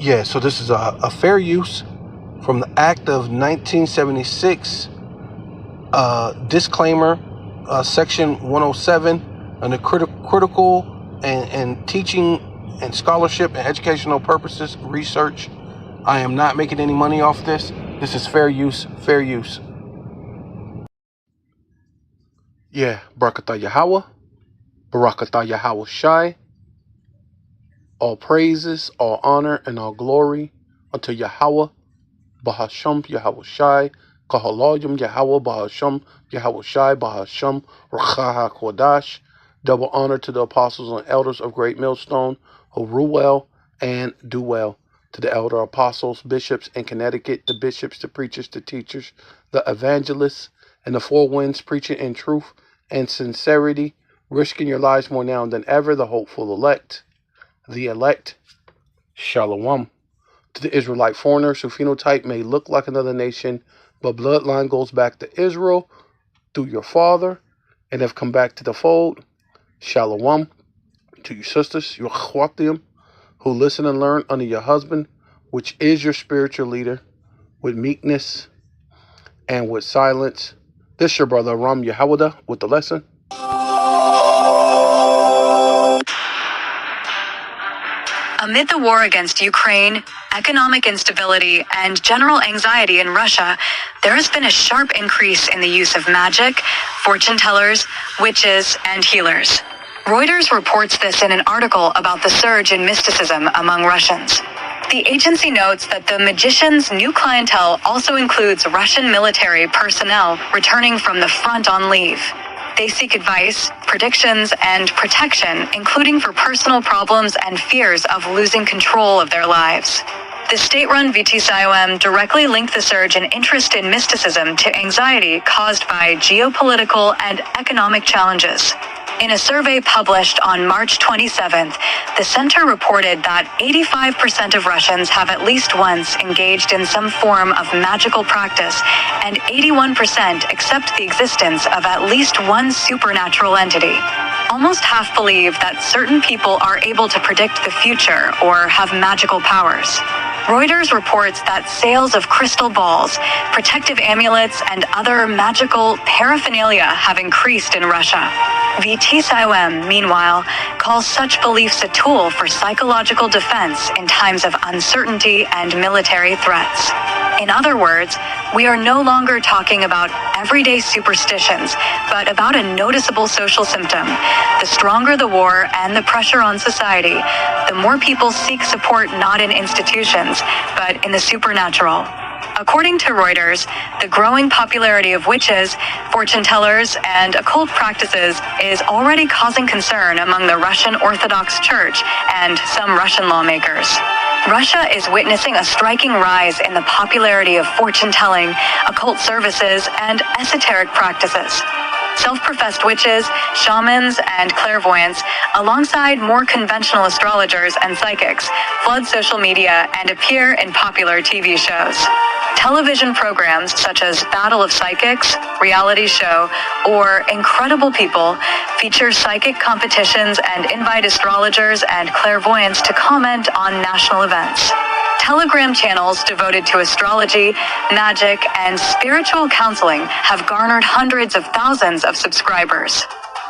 Yeah, so this is a fair use from the Act of 1976. Disclaimer, Section 107, under critical and teaching and scholarship and educational purposes, research. I am not making any money off this. This is fair use, fair use. Yeah, Barakatah Yahweh, Barakatah Yahweh Shai. All praises, all honor, and all glory unto Yahweh, Bahasham Yahweh Shai, Kahalayim Yahweh, Bahasham Yahweh Shai, Bahasham Rachaha Kodash. Double honor to the apostles and elders of Great Millstone, who rule well and do well. To the elder apostles, bishops in Connecticut, the bishops, the preachers, the teachers, the evangelists, and the four winds preaching in truth and sincerity, risking your lives more now than ever, the hopeful elect. The elect, Shalom. To the Israelite foreigners whose phenotype may look like another nation, but bloodline goes back to Israel through your father and have come back to the fold, Shalom. To your sisters, your Chwatim, who listen and learn under your husband, which is your spiritual leader, with meekness and with silence. This your brother Ram Yehuda with the lesson. Amid the war against Ukraine, economic instability, and general anxiety in Russia, there has been a sharp increase in the use of magic, fortune tellers, witches, and healers. Reuters reports this in an article about the surge in mysticism among Russians. The agency notes that the magicians' new clientele also includes Russian military personnel returning from the front on leave. They seek advice, predictions, and protection, including for personal problems and fears of losing control of their lives. The state-run VTSIOM directly linked the surge in interest in mysticism to anxiety caused by geopolitical and economic challenges. In a survey published on March 27th, the center reported that 85% of Russians have at least once engaged in some form of magical practice, and 81% accept the existence of at least one supernatural entity. Almost half believe that certain people are able to predict the future or have magical powers. Reuters reports that sales of crystal balls, protective amulets, and other magical paraphernalia have increased in Russia. VTSIOM, meanwhile, calls such beliefs a tool for psychological defense in times of uncertainty and military threats. In other words, we are no longer talking about everyday superstitions, but about a noticeable social symptom. The stronger the war and the pressure on society, the more people seek support not in institutions, but in the supernatural. According to Reuters, the growing popularity of witches, fortune tellers, and occult practices is already causing concern among the Russian Orthodox Church and some Russian lawmakers. Russia is witnessing a striking rise in the popularity of fortune-telling, occult services, and esoteric practices. Self-professed witches, shamans, and clairvoyants, alongside more conventional astrologers and psychics, flood social media and appear in popular TV shows. Television programs such as Battle of Psychics, reality show, or Incredible People feature psychic competitions and invite astrologers and clairvoyants to comment on national events. Telegram channels devoted to astrology, magic, and spiritual counseling have garnered hundreds of thousands of subscribers.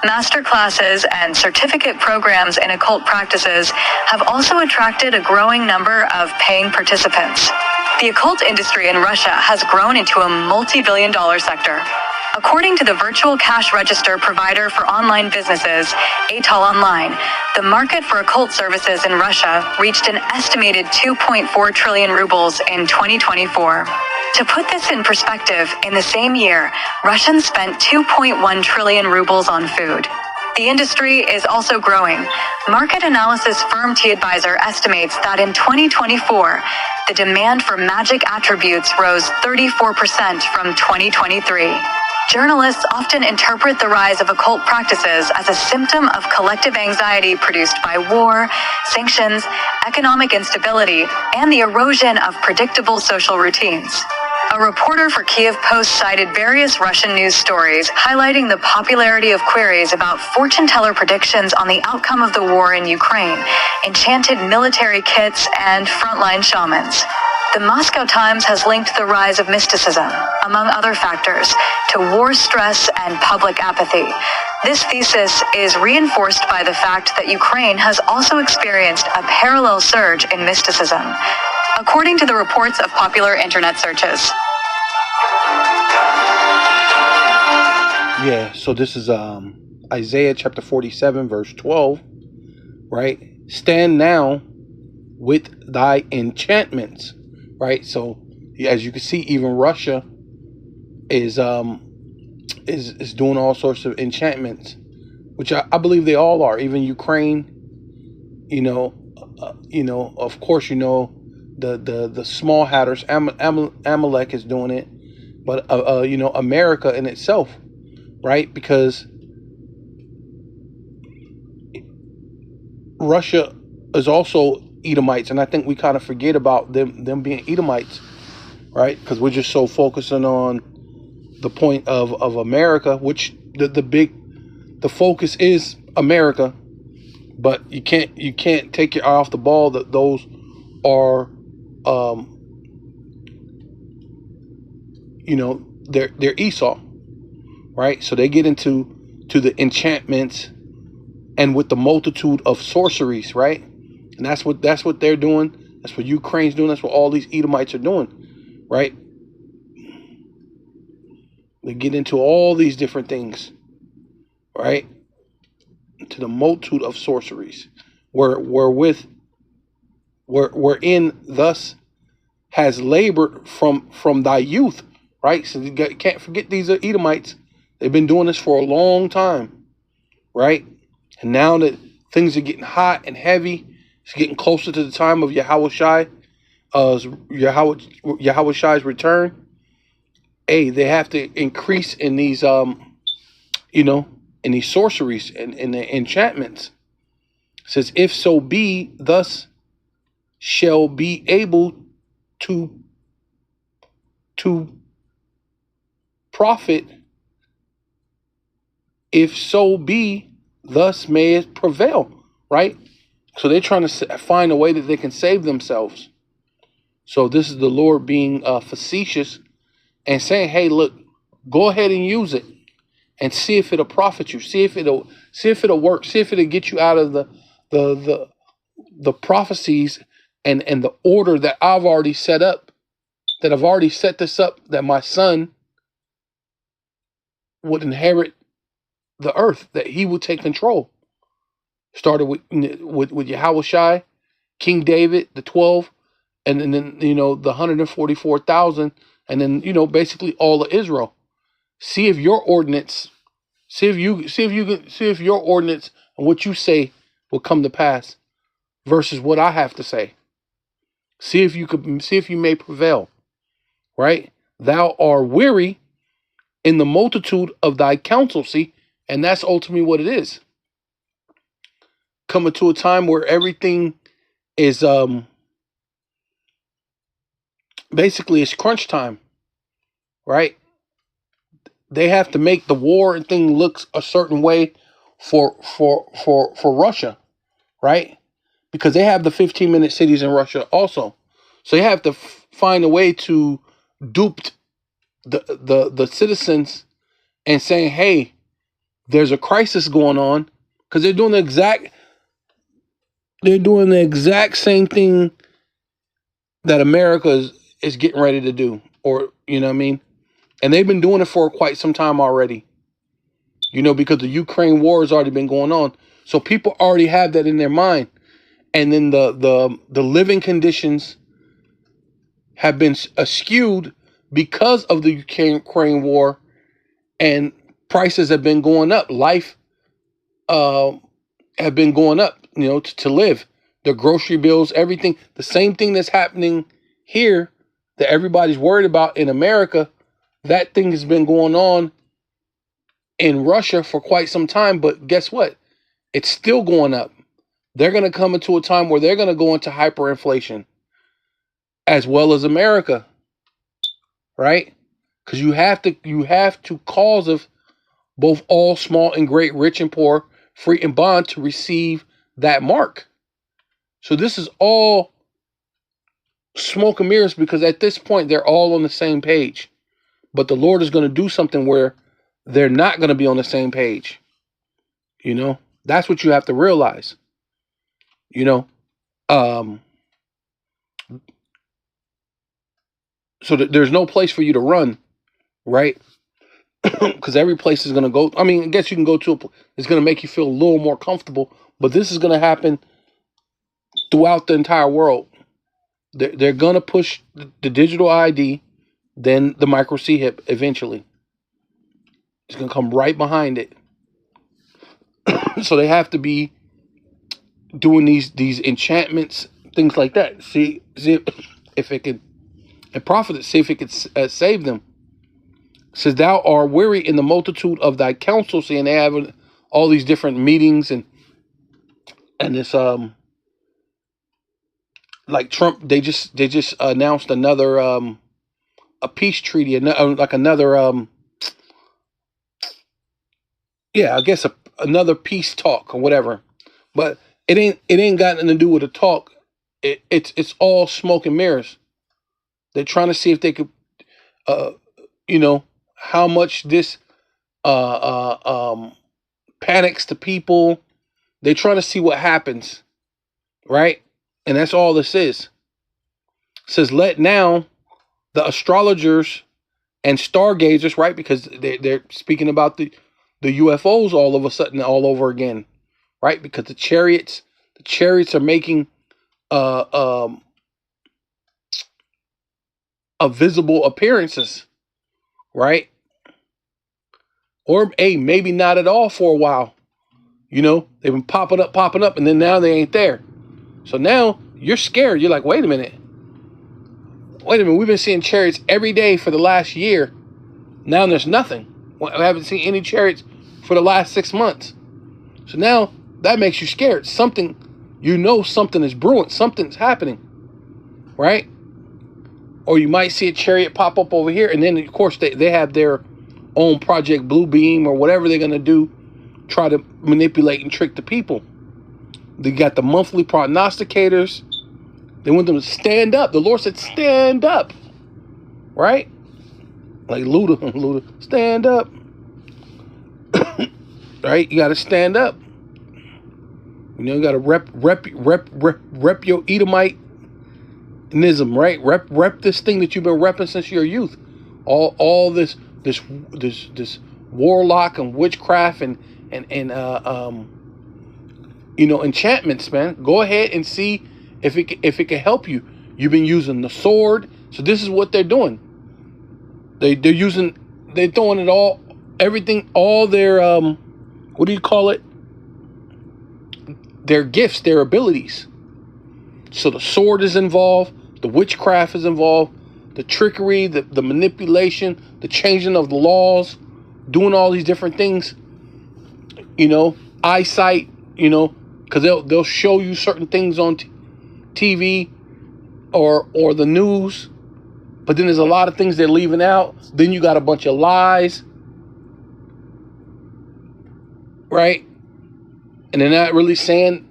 Master classes and certificate programs in occult practices have also attracted a growing number of paying participants. The occult industry in Russia has grown into a multi-billion-dollar sector. According to the virtual cash register provider for online businesses, Atal Online, the market for occult services in Russia reached an estimated 2.4 trillion rubles in 2024. To put this in perspective, in the same year, Russians spent 2.1 trillion rubles on food. The industry is also growing. Market analysis firm T-Advisor estimates that in 2024, the demand for magic attributes rose 34% from 2023. Journalists often interpret the rise of occult practices as a symptom of collective anxiety produced by war, sanctions, economic instability, and the erosion of predictable social routines. A reporter for Kiev Post cited various Russian news stories highlighting the popularity of queries about fortune teller predictions on the outcome of the war in Ukraine, enchanted military kits, and frontline shamans. The Moscow Times has linked the rise of mysticism, among other factors, to war stress and public apathy. This thesis is reinforced by the fact that Ukraine has also experienced a parallel surge in mysticism, according to the reports of popular internet searches. Yeah, so this is Isaiah chapter 47, verse 12, right? Stand now with thy enchantments, right? So as you can see, even Russia is doing all sorts of enchantments, which I believe they all are. Even Ukraine, of course, the small hatters, Amalek is doing it, but America in itself, right? Because Russia is also Edomites, and I think we kind of forget about them being Edomites, right? Because we're just so focusing on the point of America, which the focus is America, but you can't take your eye off the ball that those are they're Esau, right? So they get into the enchantments and with the multitude of sorceries, right? And that's what they're doing. That's what Ukraine's doing. That's what all these Edomites are doing, right? They get into all these different things, right? To the multitude of sorceries, wherein thus has labored from thy youth, right? So you can't forget these are Edomites. They've been doing this for a long time, right? And now that things are getting hot and heavy, it's getting closer to the time of Yahushai's return. Hey, they have to increase in these in these sorceries and in the enchantments. It says, if so be, thus shall be able to profit. If so be, thus may it prevail, right? So they're trying to find a way that they can save themselves. So this is the Lord being facetious and saying, hey, look, go ahead and use it and see if it'll profit you. See if it'll work. See if it'll get you out of the prophecies and the order that I've already set up, that I've already set this up, that my son would inherit the earth, that he would take control. Started with Yahushai, King David, the 12, and then the 144,000, and then basically all of Israel. See if your ordinance, see if your ordinance and what you say will come to pass, versus what I have to say. See if you may prevail, right? Thou art weary in the multitude of thy counsel. See, and that's ultimately what it is. Coming to a time where everything is basically it's crunch time, right? They have to make the war and thing looks a certain way for Russia, right? Because they have the 15-minute cities in Russia also, so they have to find a way to dupe the citizens and saying, hey, there's a crisis going on, because they're doing the exact same thing that America is getting ready to do, or you know what I mean. And they've been doing it for quite some time already. Because the Ukraine war has already been going on. So people already have that in their mind. And then the living conditions have been skewed because of the Ukraine war, and prices have been going up. Life have been going up, to live. The grocery bills, everything. The same thing that's happening here that everybody's worried about in America, that thing has been going on in Russia for quite some time. But guess what? It's still going up. They're going to come into a time where they're going to go into hyperinflation, as well as America, right? Because you have to cause of both all small and great, rich and poor, free and bond to receive that mark. So this is all smoke and mirrors, because at this point they're all on the same page. But the Lord is going to do something where they're not going to be on the same page. You know, that's what you have to realize. You know, um, so that there's no place for you to run, right? Because every place is going to go. I mean, I guess you can go to it's going to make you feel a little more comfortable, but this is going to happen throughout the entire world. They're going to push the digital ID, then the micro C hip eventually. It's going to come right behind it. So they have to be doing these enchantments, things like that. See if it could, and profit it, see if it could save them. It says, thou art weary in the multitude of thy counsel. See, and they have all these different meetings, and this like Trump, they just announced another a peace treaty, like another yeah, I guess another peace talk or whatever. But it ain't got nothing to do with a talk. It's all smoke and mirrors. They're trying to see if they could, uh, you know, how much this uh, panics the people. They're trying to see what happens, right? And that's all this is. It says, let now the astrologers and stargazers, right? Because they're speaking about the UFOs all of a sudden, all over again, right? Because the chariots are making a visible appearances, right? Or maybe not at all for a while. You know, they've been popping up, and then now they ain't there. So now you're scared. You're like, wait a minute. We've been seeing chariots every day for the last year. Now there's nothing. I haven't seen any chariots for the last 6 months. So now that makes you scared. Something is brewing. Something's happening, right? Or you might see a chariot pop up over here, and then of course they have their own Project Blue Beam or whatever they're gonna do, try to manipulate and trick the people. They got the monthly prognosticators. They want them to stand up. The Lord said, stand up. Right? Like Luda, stand up. Right? You got to stand up. You know, you got to rep your Edomite-ism, right? Rep this thing that you've been repping since your youth. All this warlock and witchcraft and enchantments, man. Go ahead and see if it can help you. You've been using the sword, so this is what they're doing. They're throwing it all, everything, all their what do you call it? Their gifts, their abilities. So the sword is involved, the witchcraft is involved, the trickery, the manipulation, the changing of the laws, doing all these different things. You know, eyesight. You know, because they'll show you certain things on TV or the news, but then there's a lot of things they're leaving out. Then you got a bunch of lies, right? And they're not really saying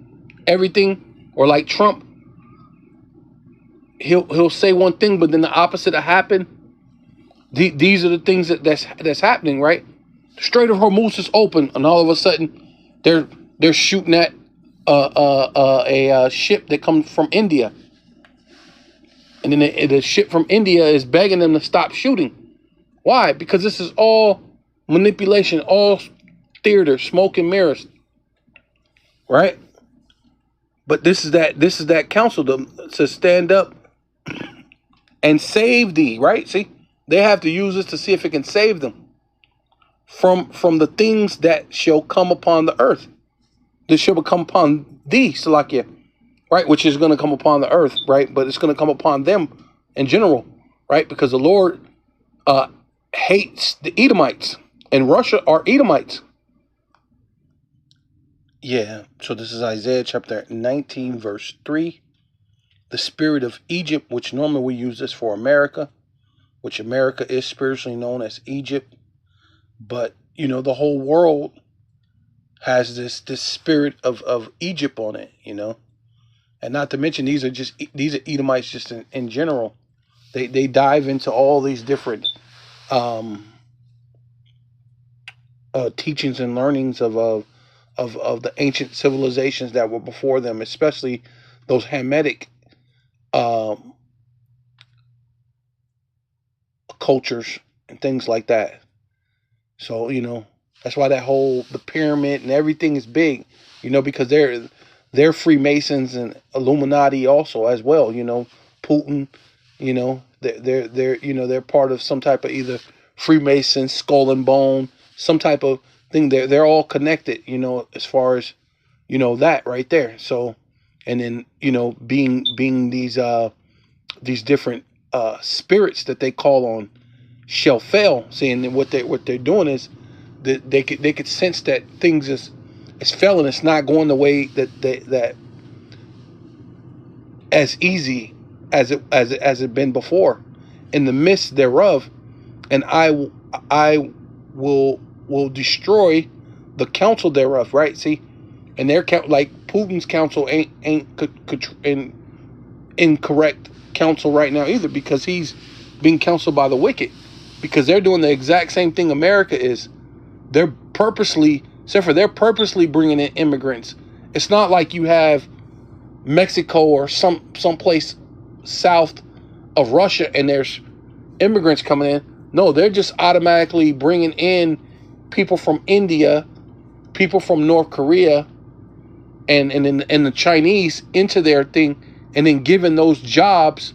everything. Or like Trump, he'll say one thing, but then the opposite will happen. These are the things that's happening, right? The Strait of Hormuz is open, and all of a sudden they're shooting at a ship that comes from India, and then the ship from India is begging them to stop shooting. Why? Because this is all manipulation, all theater, smoke and mirrors, right? But this is that counsel to stand up and save thee, right? See, they have to use this to see if it can save them from the things that shall come upon the earth. This shall come upon thee, Salakia, right? Which is going to come upon the earth, right? But it's going to come upon them in general, right? Because the Lord hates the Edomites, and Russia are Edomites. Yeah, so this is Isaiah chapter 19, verse 3. The spirit of Egypt, which normally we use this for America, which America is spiritually known as Egypt. But the whole world has this spirit of Egypt on it, and not to mention these are Edomites just in general. They dive into all these different um, teachings and learnings of the ancient civilizations that were before them, especially those Hamitic um, cultures and things like that. So that's why the pyramid and everything is big, because they're Freemasons and Illuminati also as well. Putin, they're part of some type of either Freemason, Skull and Bone, some type of thing. They're all connected, as far as that right there. So, and then being these different spirits that they call on shall fail. Seeing what they're doing is that they could sense that things is failing. It's not going the way that as easy as it been before. In the midst thereof, and I will destroy the counsel thereof. Right? See, and their like Putin's counsel ain't incorrect counsel right now either, because he's being counseled by the wicked, because they're doing the exact same thing America is. They're purposely bringing in immigrants. It's not like you have Mexico or some place south of Russia and there's immigrants coming in. No, they're just automatically bringing in people from India, people from North Korea, and the Chinese into their thing, and then giving those jobs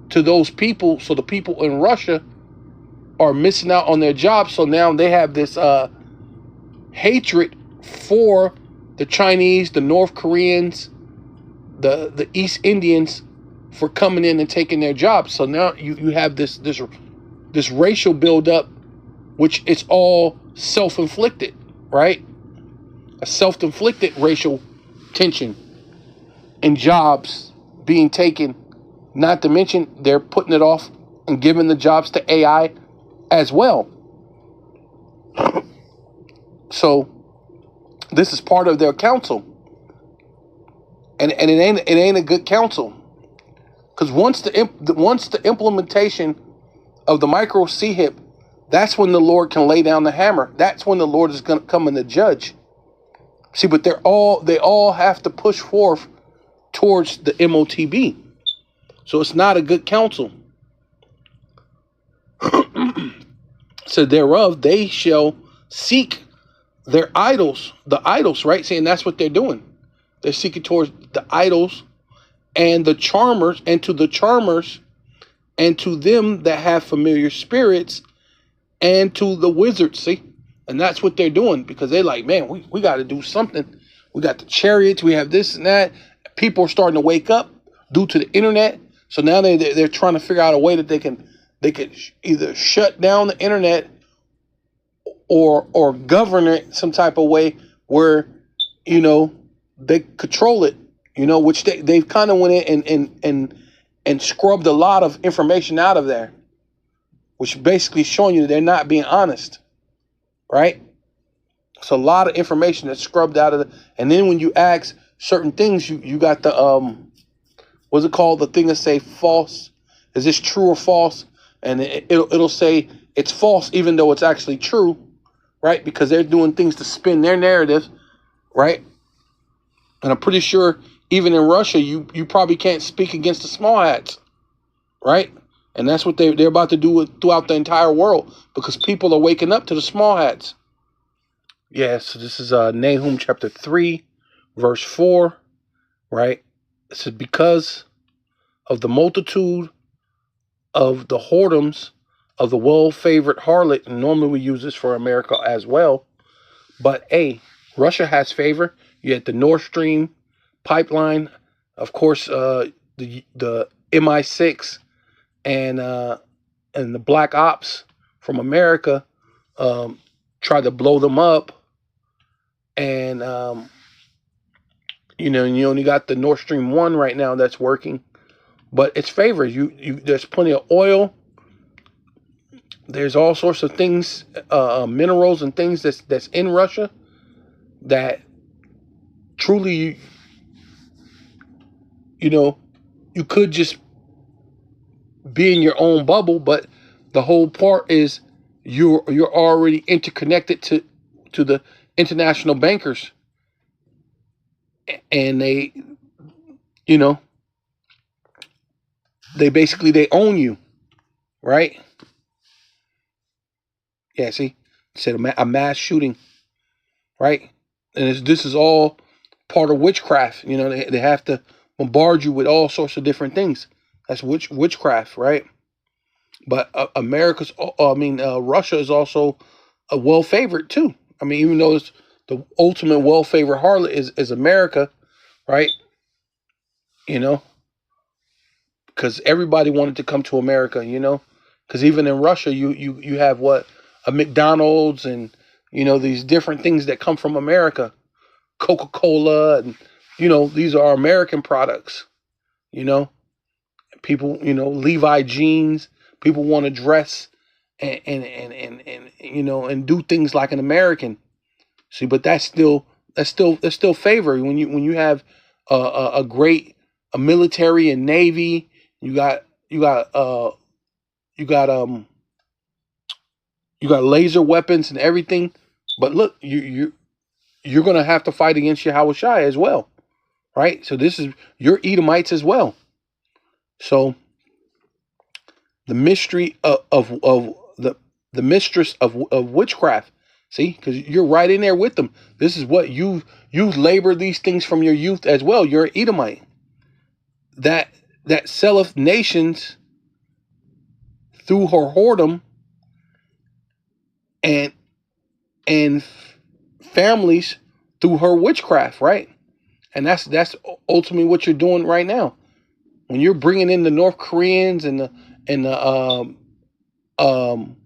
to those people. So the people in Russia are missing out on their jobs. So now they have this hatred for the Chinese, the North Koreans, the East Indians, for coming in and taking their jobs. So now you have this racial buildup, which it's all self-inflicted, right? A self-inflicted racial tension and jobs being taken. Not to mention they're putting it off and giving the jobs to AI as well. So this is part of their counsel, and it ain't a good counsel, because once the implementation of the micro CHIP, that's when the Lord can lay down the hammer. That's when the Lord is going to come in to judge. See, but they all have to push forth towards the MOTB. So it's not a good counsel. So thereof they shall seek their idols, the idols, right? Saying that's what they're doing. They're seeking towards the idols and the charmers, and to the charmers and to them that have familiar spirits and to the wizards. See? And that's what they're doing, because they're like, man, we got to do something. We got the chariots, we have this and that. People are starting to wake up due to the internet. So now they're trying to figure out a way that they could either shut down the internet or govern it some type of way where they control it, which they've kind of went in and scrubbed a lot of information out of there, which basically showing you that they're not being honest, right? It's a lot of information that's scrubbed out of it. And then when you ask certain things, you got the what's it called, the thing that say false, is this true or false? And it'll say it's false even though it's actually true, right? Because they're doing things to spin their narrative, right? And I'm pretty sure even in Russia, you probably can't speak against the small hats, right? And that's what they're about to do throughout the entire world, because people are waking up to the small hats. Yeah, so this is Nahum chapter 3, verse 4, right? It says, because of the multitude of the whoredoms of the well-favored harlot, and normally we use this for America as well, but Russia has favor. You had the Nord Stream pipeline, of course, the MI6 and the Black Ops from America tried to blow them up, and you only got the Nord Stream 1 right now that's working, but it's favors. You there's plenty of oil, There's all sorts of things, minerals and things that's in Russia that truly, you know, you could just be in your own bubble, but the whole part is you're already interconnected to the international bankers, and you know they own you, right? Yeah, see, said a mass shooting, right? And this is all part of witchcraft. They have to bombard you with all sorts of different things. That's witchcraft, right? But Russia is also a well favored too. I mean, even though it's the ultimate well favored harlot is America, right? You know, because everybody wanted to come to America. Because even in Russia, you have what, a McDonald's, and these different things that come from America, Coca-Cola, and these are American products. You know, people, Levi jeans. People want to dress and do things like an American. See, but that's still favor when you have a great a military and navy. You got you got you got you got laser weapons and everything. But look, you're gonna have to fight against Yahweh Shai as well, right? So this is your Edomites as well. So the mystery of the mistress of witchcraft. See, because you're right in there with them. This is what you labor these things from your youth as well. You're an Edomite that selleth nations through her whoredom, and and families through her witchcraft, right? And that's ultimately what you're doing right now. When you're bringing in the North Koreans and the um,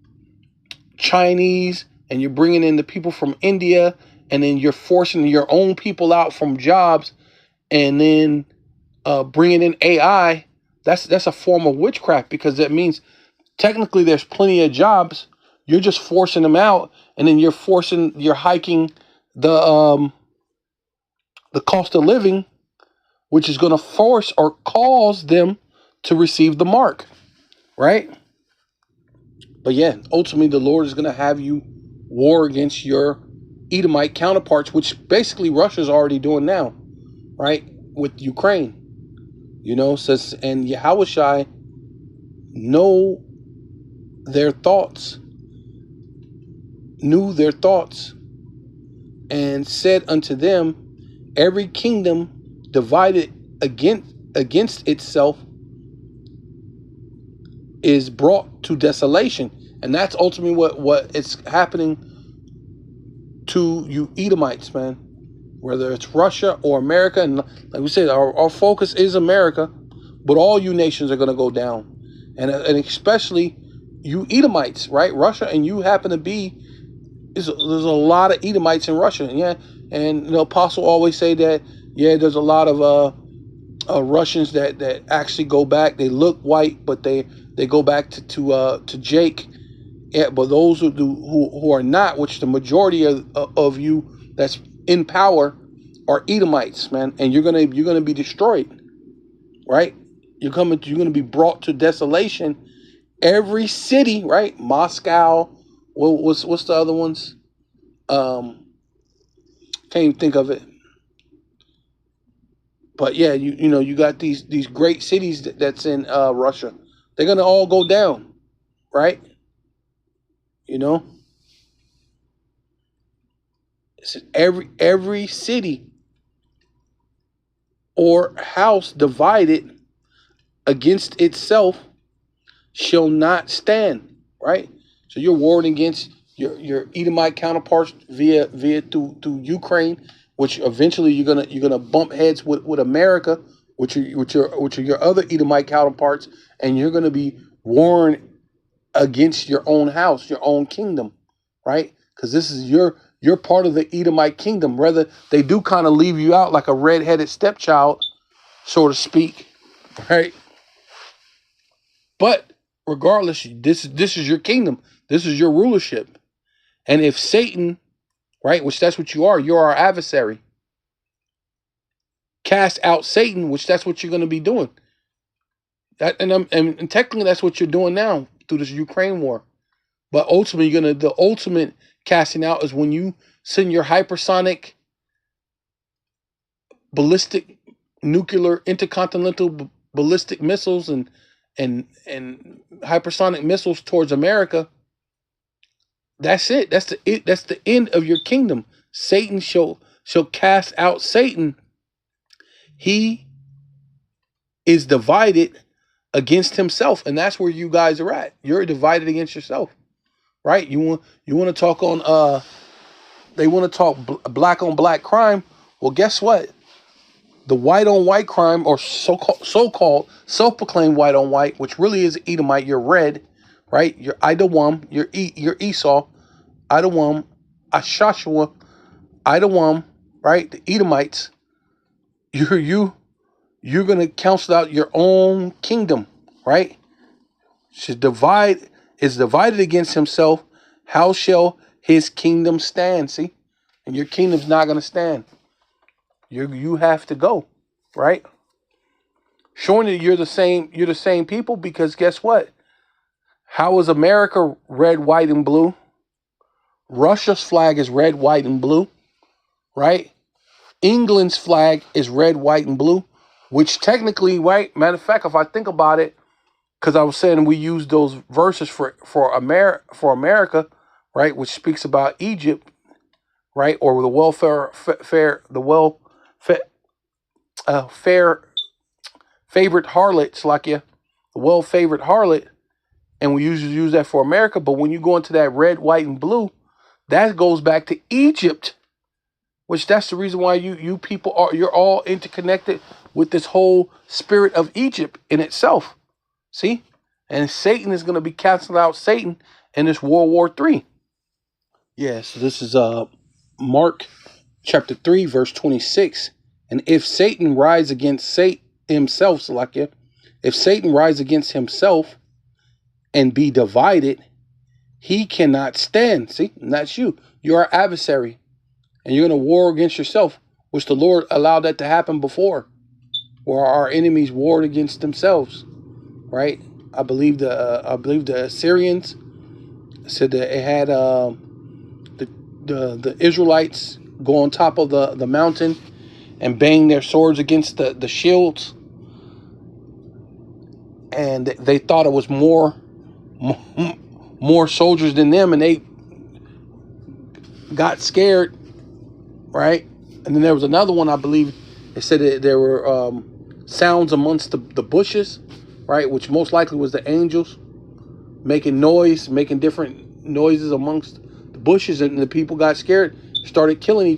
Chinese, and you're bringing in the people from India, and then you're forcing your own people out from jobs, and then bringing in AI. That's a form of witchcraft, because that means technically there's plenty of jobs. You're just forcing them out, and then you're hiking the cost of living, which is going to force or cause them to receive the mark, right? But yeah, ultimately the Lord is going to have you war against your Edomite counterparts, which basically Russia's already doing now, right? With Ukraine, says, and Yahushai know their thoughts, knew their thoughts, and said unto them, every kingdom divided against itself is brought to desolation. And that's ultimately what is happening to you Edomites, man. Whether it's Russia or America, and like we said, our focus is America, but all you nations are going to go down, and especially you Edomites, right? Russia, and you happen to be. There's a lot of Edomites in Russia, yeah. And the apostle always say that, yeah, there's a lot of Russians that actually go back. They look white, but they go back to Jake. Yeah, but those who are not, which the majority of you that's in power are Edomites, man, and you're gonna be destroyed, right? You're gonna be brought to desolation. Every city, right? Moscow. What's the other ones? Can't even think of it. But yeah, you got these great cities that's in Russia. They're gonna all go down, right? You know, it's every city or house divided against itself shall not stand, right? So you're warring against your Edomite counterparts via through Ukraine, which eventually you're gonna bump heads with America, which are your other Edomite counterparts, and you're gonna be warring against your own house, your own kingdom, right? Because this is you're part of the Edomite kingdom. Rather, they do kind of leave you out like a red-headed stepchild, so to speak, right? But regardless, this is your kingdom. This is your rulership. And if Satan, right, which that's what you're our adversary, cast out Satan, which that's what you're going to be doing. That and technically that's what you're doing now through this Ukraine war. But ultimately, the ultimate casting out is when you send your hypersonic, ballistic, nuclear, intercontinental ballistic missiles and hypersonic missiles towards America. That's it. That's the end of your kingdom. Satan shall cast out Satan. He is divided against himself, and that's where you guys are at. You're divided against yourself, right? You want to talk on they want to talk black on black crime. Well, guess what? The white on white crime, or so-called self-proclaimed white on white, which really is Edomite. You're red, right? You're Idawam. You're Esau. Idawam, Ashashua, Idawam, right? The Edomites. You're gonna counsel out your own kingdom, right? Is divided against himself. How shall his kingdom stand? See, and your kingdom's not gonna stand. You have to go, right? Showing that you're the same people, because guess what? How is America red, white, and blue? Russia's flag is red, white, and blue, right? England's flag is red, white, and blue, which technically, right? Matter of fact, if I think about it, because I was saying we use those verses for America, right, which speaks about Egypt, right, or the fair favorite harlot, Slakia, the well-favored harlot, and we usually use that for America. But when you go into that red, white, and blue, that goes back to Egypt, which that's the reason why you people you're all interconnected with this whole spirit of Egypt in itself. See? And Satan is going to be canceling out Satan in this World War III. Yeah, so this is Mark chapter 3, verse 26. And if Satan rise against himself, Salakia, if Satan rise against himself and be divided, he cannot stand. See, and that's you. You're our adversary. And you're going to war against yourself, which the Lord allowed that to happen before, where our enemies warred against themselves, right? I believe the Assyrians said that it had the Israelites go on top of the mountain and bang their swords against the shields, and they thought it was more soldiers than them, and they got scared, right? And then there was another one, I believe, it said that there were sounds amongst the bushes, right, which most likely was the angels making different noises amongst the bushes, and the people got scared, started killing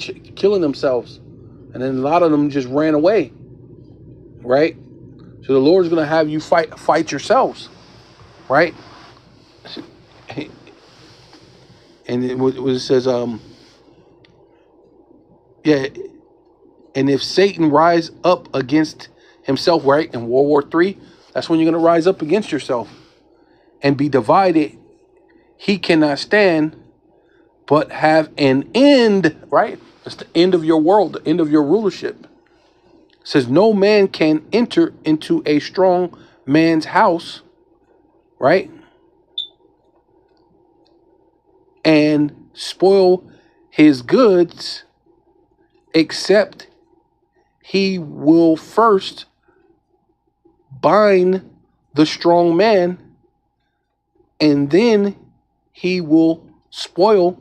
themselves, and then a lot of them just ran away, right? So the Lord's going to have you fight yourselves, right? And it says, yeah, and if Satan rise up against himself, right, in World War III, that's when you're going to rise up against yourself and be divided. He cannot stand, but have an end, right? That's the end of your world, the end of your rulership. It says, no man can enter into a strong man's house, right, and spoil his goods, except he will first bind the strong man, and then he will spoil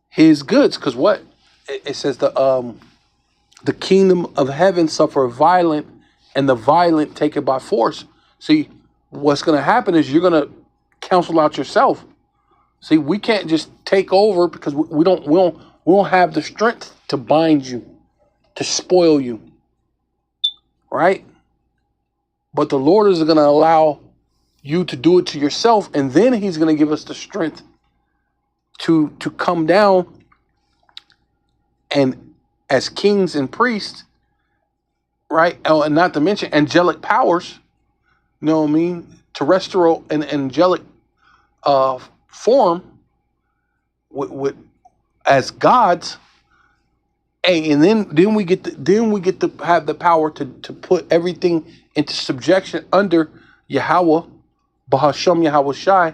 his goods. Because what it says, the kingdom of heaven suffer violent, and the violent take it by force. See, what's going to happen is you're going to counsel out yourself. See, we can't just take over, because we don't have the strength to bind you, to spoil you, right? But the Lord is going to allow you to do it to yourself, and then he's going to give us the strength to come down, and as kings and priests, right? Oh, and not to mention angelic powers, you know what I mean, terrestrial and angelic form with as gods. Hey, and then we get to have the power to put everything into subjection under Yahweh, Bahasham Yahweh Shai,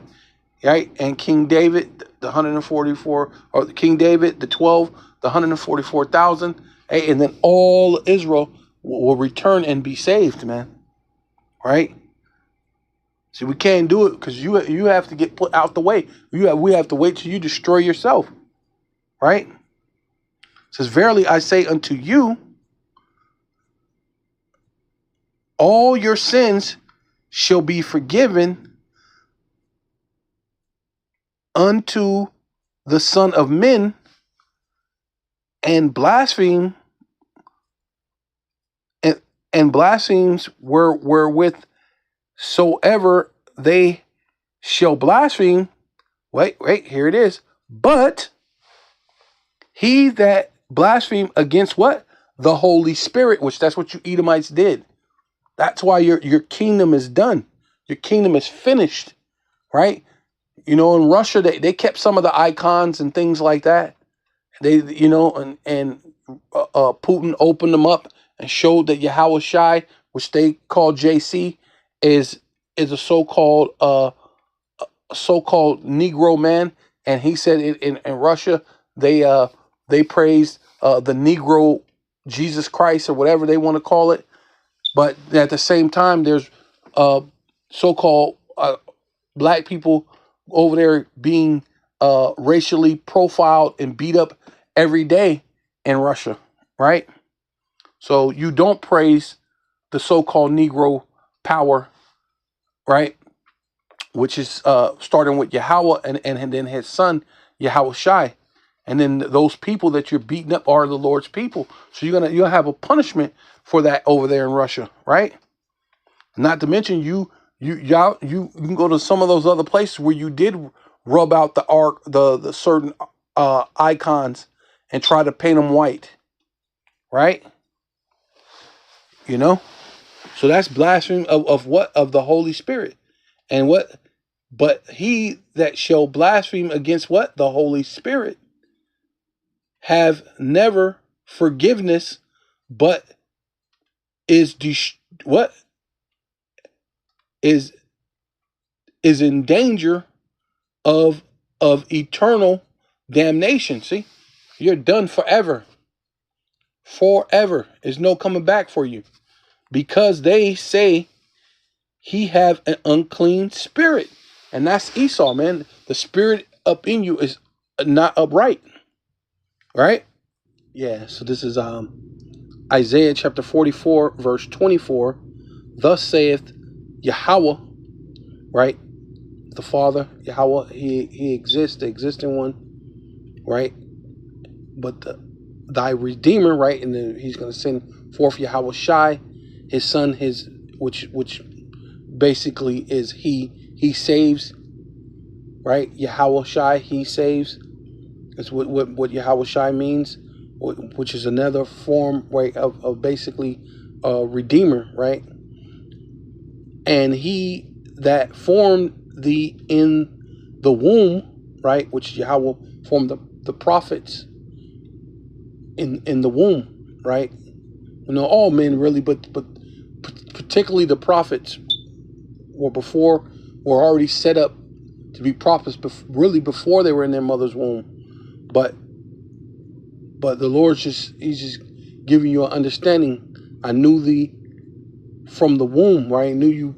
right? And King David, the 144, or King David, the 12, the 144,000, hey, and then all Israel will return and be saved, man, right? See, we can't do it because you have to get put out the way. We have to wait till you destroy yourself, right? It says, verily I say unto you, all your sins shall be forgiven unto the Son of Men, and blaspheme and blasphemes wherewith soever they shall blaspheme. Wait, here it is. But he that blaspheme against what? The Holy Spirit, which that's what you Edomites did. That's why your kingdom is done. Your kingdom is finished, right? You know, in Russia, they kept some of the icons and things like that. They, you know, and Putin opened them up and showed that Yahweh Shai, which they call JC, is a so-called Negro man. And he said in Russia they praised the Negro Jesus Christ, or whatever they want to call it. But at the same time, there's so-called black people over there being racially profiled and beat up every day in Russia, right? So you don't praise the so-called Negro power, right? Which is starting with Yahweh and then his son, Yahweh Shai. And then those people that you're beating up are the Lord's people. So you're gonna have a punishment for that over there in Russia, right? Not to mention you can go to some of those other places where you did rub out the certain icons and try to paint them white, right? You know, so that's blasphemy of what? Of the Holy Spirit. And what? But he that shall blaspheme against what? The Holy Spirit have never forgiveness, but is what is in danger of eternal damnation. See, you're done forever. Forever. There's no coming back for you, because they say he have an unclean spirit. And that's Esau, man. The spirit up in you is not upright, right? Yeah, so this is Isaiah chapter 44 verse 24. Thus saith Yahweh, right? The Father, Yahweh, he exists, the existing one, right? But thy Redeemer, right? And then he's going to send forth Yahweh Shai, his son, which basically is he saves, right? Yahweh Shai, he saves. That's what Yahweh Shai means, which is another form, right, of basically Redeemer, right? And he that formed thee in the womb, right, which Yahweh formed the prophets in the womb, right? You know, all men really, but particularly the prophets were already set up to be prophets, really before they were in their mother's womb. But the Lord's he's just giving you an understanding. I knew thee from the womb, right? I knew you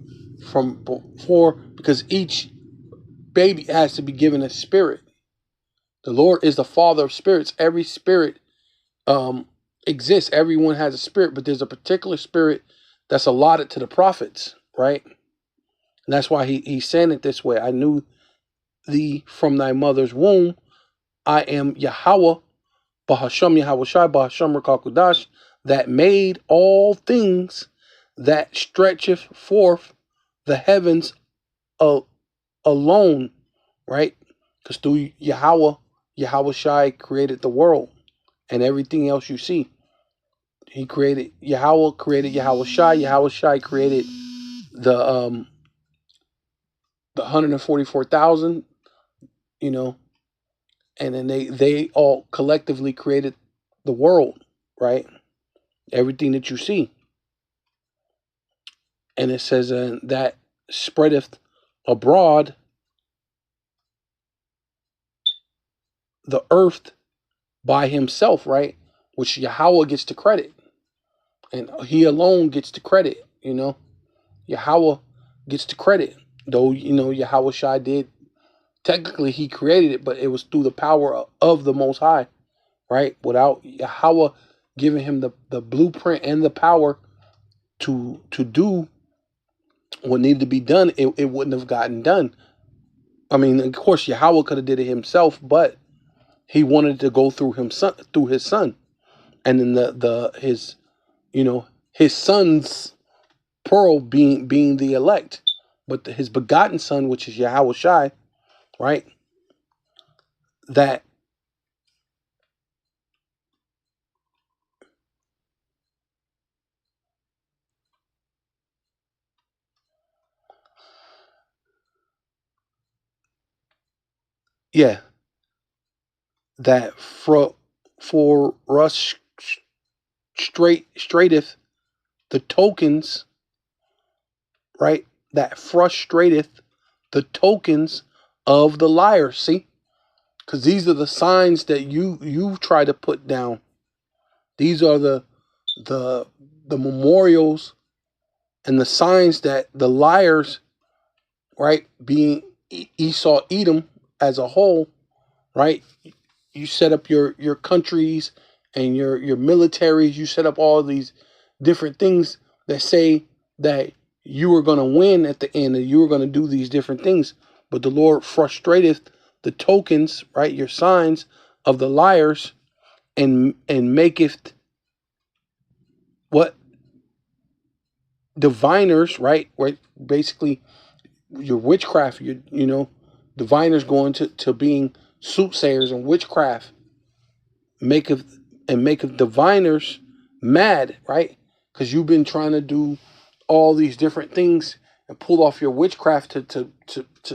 from before, because each baby has to be given a spirit. The Lord is the Father of spirits. Every spirit exists. Everyone has a spirit, but there's a particular spirit that's allotted to the prophets, right? And that's why he's saying it this way. I knew thee from thy mother's womb. I am Yahweh, Bahasham Yahweh Shai, Bahasham Rakakudash, that made all things, that stretcheth forth the heavens alone, right? Because through Yahweh Shai created the world and everything else you see. He created Yahweh Shai created the 144,000, you know, and then they all collectively created the world, right? Everything that you see, and it says that spreadeth abroad the earth by himself, right? Which Yahweh gets the credit, and he alone gets the credit. Yahweh gets the credit, though Yahweh Shai did technically he created it, but it was through the power of the Most High, right? Without Yahweh giving him the blueprint and the power to do what needed to be done, it wouldn't have gotten done. I mean, of course, Yahweh could have did it himself, but he wanted to go through his son, and then his son's pearl being the elect, but his begotten son, which is Yahweh Shai, right? That yeah, that for us straighteth the tokens, right? That frustrateth the tokens of the liar. See, because these are the signs that you try to put down. These are the the memorials and the signs that the liars, right, being Esau, Edom as a whole, right? You set up your countries and your militaries. You set up all these different things that say that you are going to win at the end, and you are going to do these different things. But the Lord frustrateth the tokens, right, your signs of the liars, and maketh what diviners, right, basically your witchcraft, diviners going to being soothsayers and witchcraft, maketh diviners mad, right? Because you've been trying to do all these different things and pull off your witchcraft to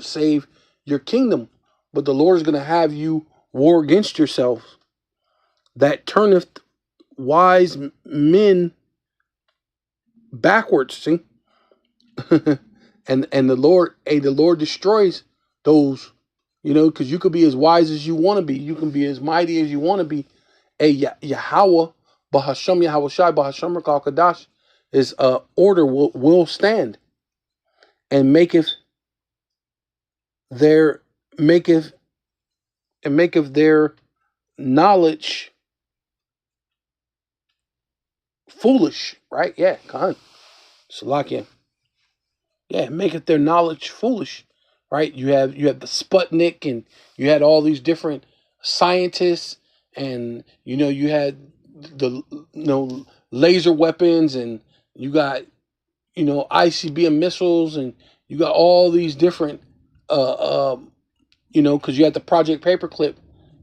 save your kingdom. But the Lord is going to have you war against yourself. That turneth wise men backwards. See, and the Lord destroys those, because you could be as wise as you want to be, you can be as mighty as you want to be. Yahweh, Bahasham Yahweh Shai, Bahasham Rakal Kadash, is order will stand, and their maketh their knowledge foolish, right? Yeah, Khan. Salakia. Yeah, maketh their knowledge foolish, right? You have the Sputnik, and you had all these different scientists, and you had the laser weapons, and you got ICBM missiles, and you got all these different because you had the Project Paperclip.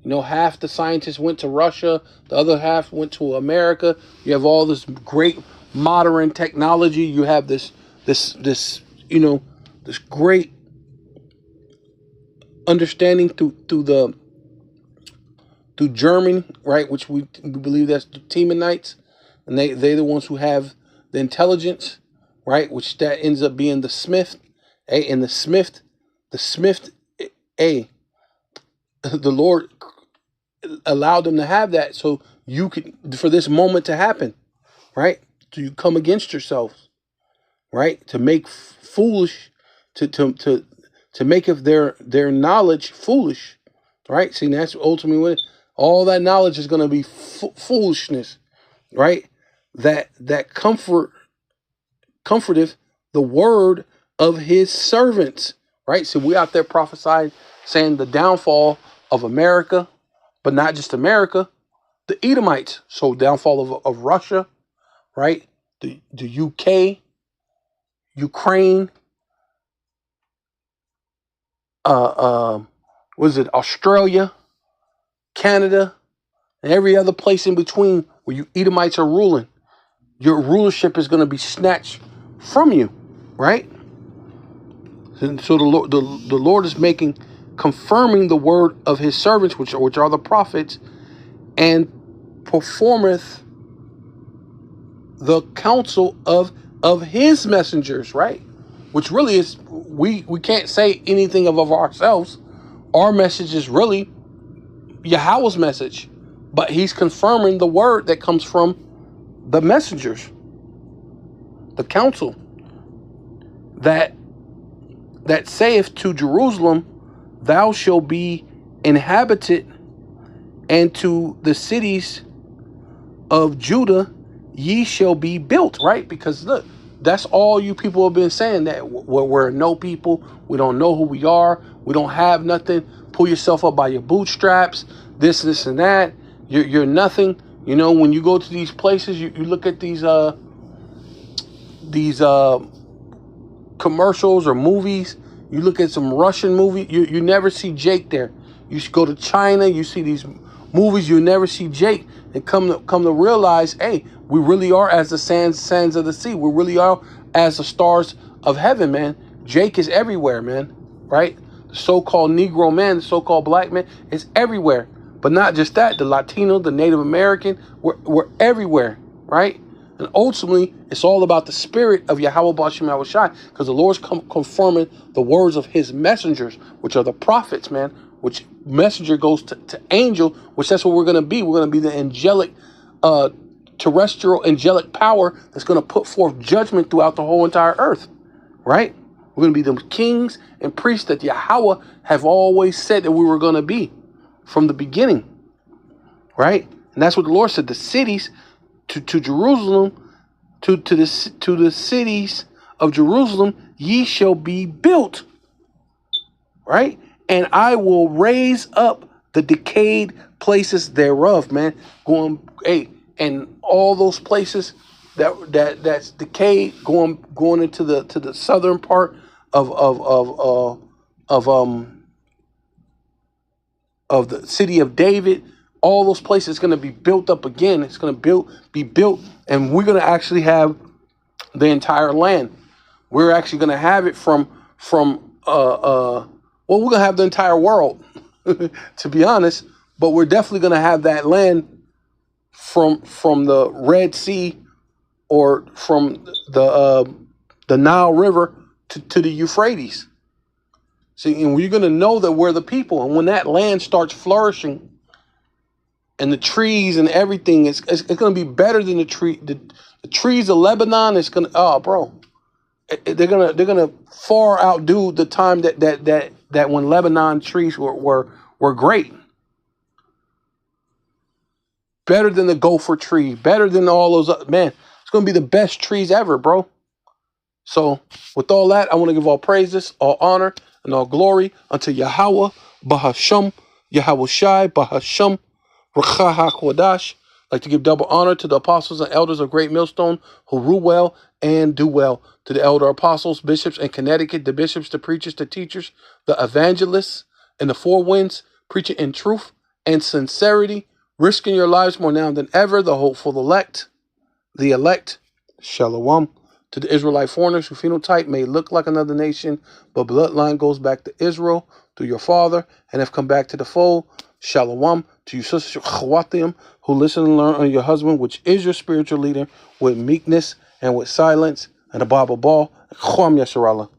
Half the scientists went to Russia, the other half went to America. You have all this great modern technology. You have this this great understanding through Germany, right? Which we believe that's the Temanites, and they're the ones who have the intelligence, right? Which that ends up being the Smith, and the Smith, a the Lord allowed them to have that, so you could, for this moment to happen, right? So you come against yourselves, right? To make foolish, to make of their knowledge foolish, right? See, that's ultimately what all that knowledge is going to be foolishness, right? That comforteth the word of his servants, right? So we out there prophesying, saying the downfall of America, but not just America, the Edomites. So downfall of Russia, right? The UK, Ukraine, was it Australia, Canada, and every other place in between where you Edomites are ruling. Your rulership is going to be snatched from you. right? And so the Lord is confirming the word of his servants, which are the prophets, and performeth the counsel of his messengers, right? Which really is, we can't say anything of ourselves. Our message is really Yahweh's message, but he's confirming the word that comes from the messengers, the council that saith to Jerusalem, thou shalt be inhabited, and to the cities of Judah ye shall be built, right? Because look, that's all you people have been saying, that we're no people, we don't know who we are, we don't have nothing, pull yourself up by your bootstraps, this and that, you're nothing. You know, when you go to these places, you look at these commercials or movies, you look at some Russian movie, you never see Jake there. You go to China, you see these movies, you never see Jake, and come to realize, hey, we really are as the sands of the sea. We really are as the stars of heaven, man. Jake is everywhere, man, right? The so-called Negro man, the so-called black man is everywhere. But not just that, the Latino, the Native American, we're everywhere, right? And ultimately, it's all about the spirit of Yahweh B'Shem Yahweh Shai, because the Lord's confirming the words of his messengers, which are the prophets, man, which messenger goes to angel, which that's what we're going to be. We're going to be the angelic, terrestrial angelic power that's going to put forth judgment throughout the whole entire earth, right? We're going to be the kings and priests that Yahweh have always said that we were going to be from the beginning, right? And that's what the Lord said, the cities to Jerusalem, to the cities of Jerusalem, ye shall be built, right? And I will raise up the decayed places thereof, man. And all those places that's decayed, going into the southern part of the city of David. All those places going to be built up again. It's going to be built, and we're going to actually have the entire land. We're actually going to have it from we're going to have the entire world, to be honest. But we're definitely going to have that land from the Red Sea, or from the Nile River to the Euphrates. See, and we're going to know that we're the people, and when that land starts flourishing, and the trees and everything, it's going to be better than the trees of Lebanon. It's going to, they're gonna far outdo the time that when Lebanon trees were great. Better than the gopher tree, better than all those man. It's going to be the best trees ever, bro. So with all that, I want to give all praises, all honor, and all glory unto Yahweh B'Hashem, Yahweh Shai B'Hashem, R'cha HaKodash. Like to give double honor to the apostles and elders of Great Millstone who rule well and do well. To the elder apostles, bishops in Connecticut, the bishops, the preachers, the teachers, the evangelists in the four winds, preaching in truth and sincerity, risking your lives more now than ever, the hopeful elect, Shalom. To the Israelite foreigners who phenotype may look like another nation, but bloodline goes back to Israel through your father and have come back to the fold. Shalom. To you sisters Chawatim who listen and learn on your husband, which is your spiritual leader, with meekness and with silence, and a Bible ball. Chom Yasharallah.